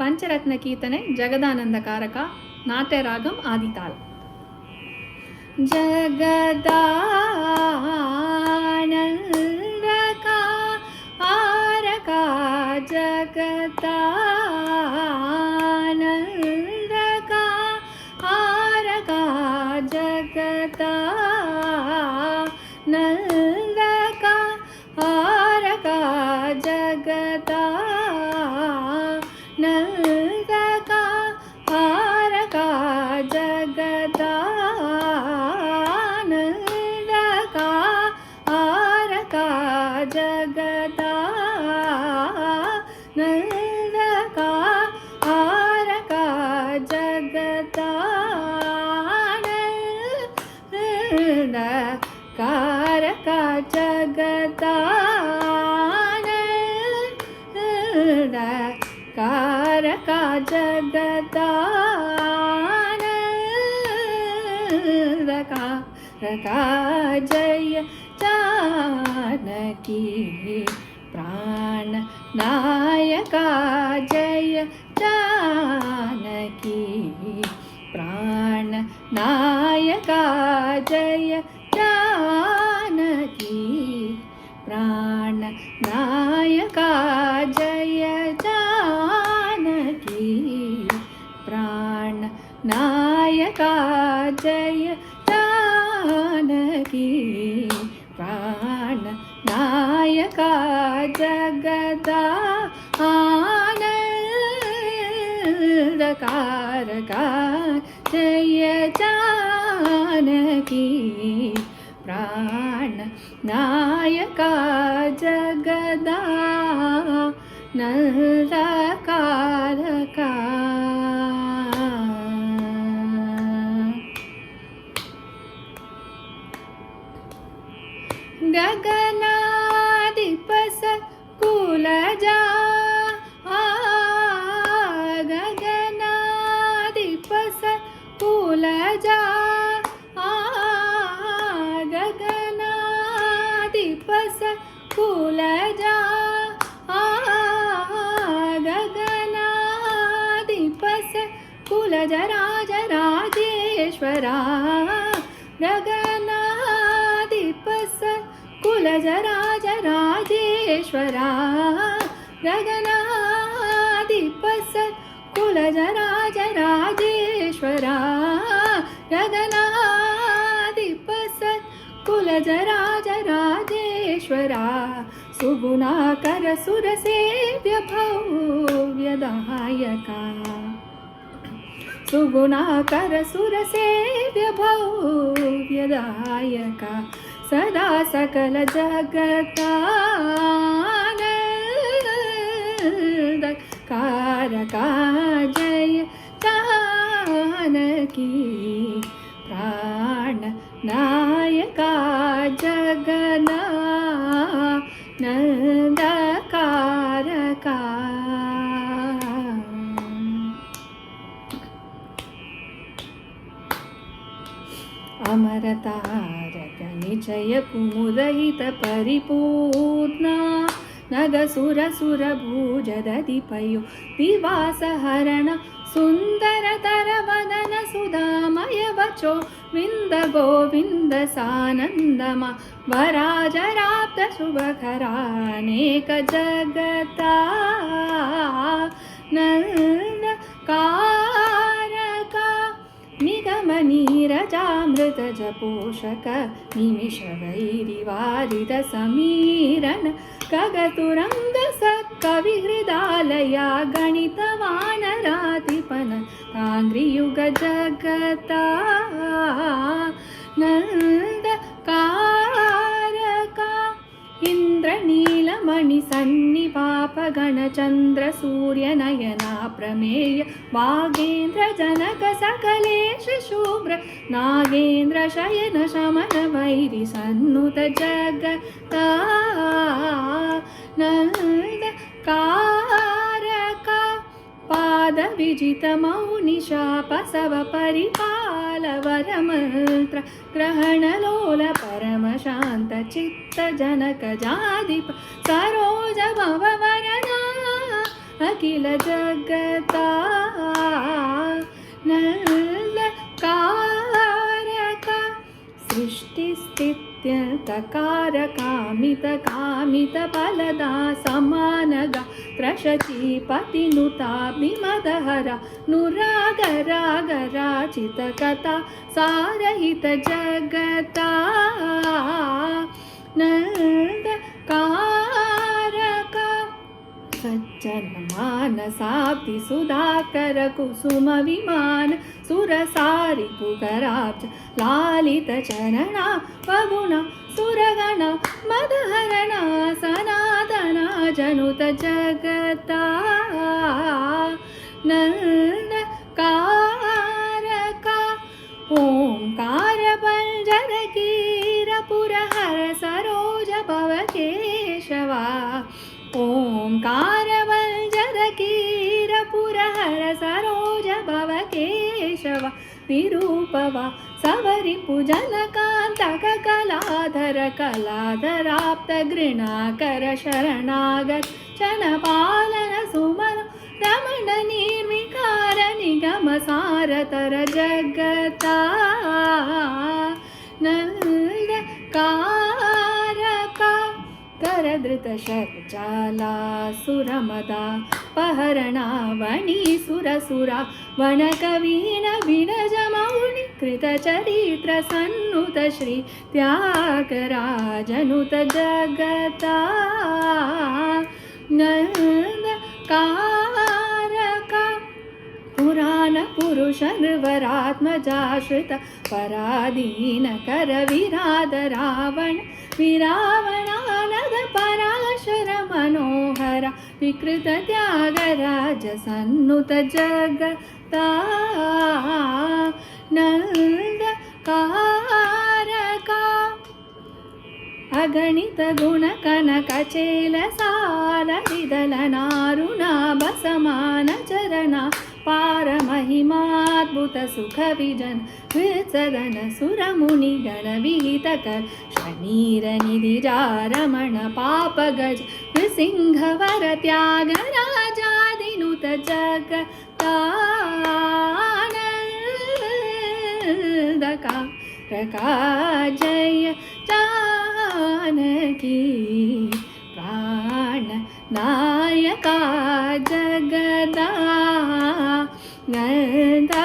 ಪಂಚರತ್ನ ಕೀರ್ತನೆ ಜಗದಾನಂದಕಾರಕ ನಾಟ್ಯರಾಗಂ ಆದಿತಾಳ. ಜಗದಾನಂದಕಾರಕ ಜಗದಾನಂದಕಾರಕ ಜಗದಾನಂದಕಾರಕ ಜಗದಾನಂದಕಾರಕ ಜಗದಾನಂದಕಾರಕ ಜಗದಾನಂದಕಾರಕ ಜಗದಾನಂದಕಾರಕ ಜಗದಾನಂದಕಾರಕ ಜಗದಾನಂದಕಾರಕ ಜಯ जानकी प्राण नायक जय जानकी प्राण नायक जय जानकी प्राण नायक जय जानकी प्राण नायक जय जानकी प्राण नायक जगदानंदकारक जय जानकी प्राण नायक जगदानंदकारक. गगनाधिपस कुलजा गगनाधिपस कुलजा गगनाधिपस कुलजा गगनाधिपस कुलज राज राजेश्वरा गगनाधिपस कुलज राज राजेश्वरा गगनाधिपस कुलज राज राजेश्वरा गगनाधिपस कुलज राज राजेश्वरा सुगुणाकर सुरसेव्य भव्यदायका सुगुणाकर सुरसेव्य भव्यदायका सदा सकल जगदानंदकारक जय जानकी प्राण नायक जगदानंदकारक. अमरतारक निचय कुमुदहित परिपूर्णा नगसुर सुरभुजदधिपयो दिवासहरण सुन्दरतर वदन सुधामय वचो विन्द गोविन्द सानन्दमा वराजराप्त शुभकरानेक जगता नन्दकारक निगम नीरजामृत जपोषक निमिष वैरिवारिद समीरन कगतुरंग सत्कविहृदालया गणितवानरातिपन तांग्रियुग जगता नन्दकारक इंद्रनीलमणि सन्निपाप गणचंद्र सूर्य नयना प्रमेय वागेन्द्र जनक सकलेश शुभ्र नागेन्द्र शयन शमन वैरि सन्नुत जगता नन्दकारक पाद विजित मौनि शाप सव परिपाल वरमंत्र ग्रहण लोल परम शांत चित्त जनक जादिप सरोज भव वरना अखिल जगता नन्दकारक सृष्टिस्थित्यन्तकारकामितकामितफलदा समानगा त्रशचीपतिनुताभिमदहरा नुरागरागराचितकथा सारहित जगता नन्दकारक सज्जन मानसाब्धि सुधाकर कुसुम विमान सुरसारि पुकराब्ज लालित चरणा वगुण सुरगण मदहरणा सनातना जनुत जगता नन्दकारक ओंकार बंजर कीरपुरहर सरोज भव केशवा ओंकार वल्जर कीरपुरहर सरोज भव केशव विरूपवा सवरिपुजनकान्तक कलाधर कलाधराप्त घृणाकर शरणागत चनपालन सुमन रमण निर्विकार निगम सारतर जगता नन्दकारक करधृत शर्जाला सुरमदा पहरणा वणी सुरसुरा वनकवीन विनज मौनि कृत चरित्र सन्नुत श्री त्यागराजनुत जगता नन्दकारक पुराण पुरुष निर्वरात्मजाश्रित पराधीन कर विराध रावण विरावणानद पराशर मनोहर विकृत त्यागराज सन्नुत जगता नन्दकारक अगणित गुण कनक चेल साल विदल नारुणाभ समान चरणा पार महिमाद्भुत सुख विजन विसदन सुर मुनि गण विहित कर शनीर निधि रमण पाप गज नृसिंहवर त्यागराजादिनुत जगता नन्दकारका जय जानकी प्राण नायका जगदा नन्दा